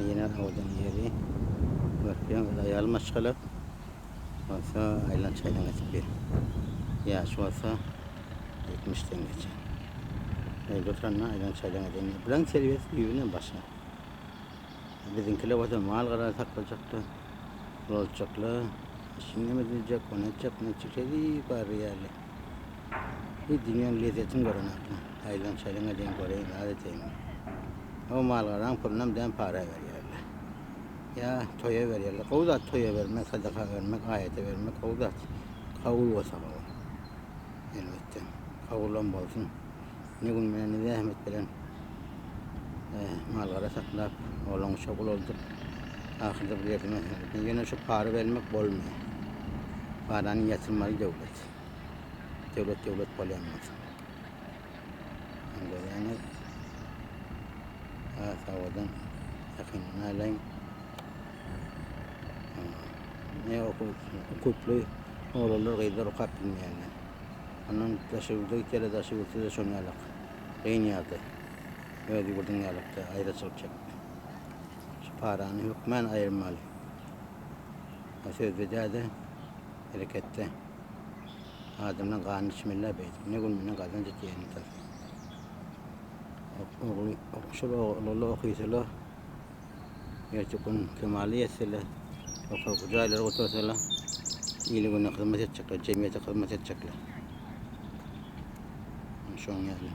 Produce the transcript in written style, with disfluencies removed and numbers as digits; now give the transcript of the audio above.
yine oradan yeri. Bakıyorum da ayağım çıkalı. Olsa aylan çaydan geçip bir. Yaş olsa 70'ten geçer. Götürenle aylan çaydan geçer. Bilen servis büyüğüne başa. Bizimkiler orada mal kadar takılacaktı. Olacaklar. Şimdi mi diyecek, o ne yapacak, ne çıkacak, iyi bari yani. Bir dünyanın lezzetini görün aklı. Aylan çaydan geçen göreyim, adeteyim. O mal kadar problem den para veriyorlar. Ya toya veriyorlar. Kavuzat toya vermek, sadaka vermek, ayete vermek, kavuzat. Kavul olsa kavul. Elbette. Kavulan bolsun. Ne gün ne zahmet bilen. Mallara saklap, olan şokul olduk. Ahırda bir yerime. Yine şu para vermek bolmuyor. Paranın yatırmalı devlet. Devlet polyamaz. Yani savadan yakınına alayım. Ne okutlu oğullar gıydır okap bilmeyenler. Onun taşıvırda kere taşıvırda da şunu yalak. Gıyniyadı. Öyle buradan yalakta ayrıcılık çekti. Şu paranı hükmen ayırmalı. Söz vedade harekette. Adamla kanı içmeler beydik. Ne gününe kazancı diyeni tabii. Şöyle oğlu okuysalar. Gerçekten kemaliyetsizler. Okuyacaklar, otursalar. İyiliğine hizmet edecekler, cemiyete hizmet edecekler. Şu an yani.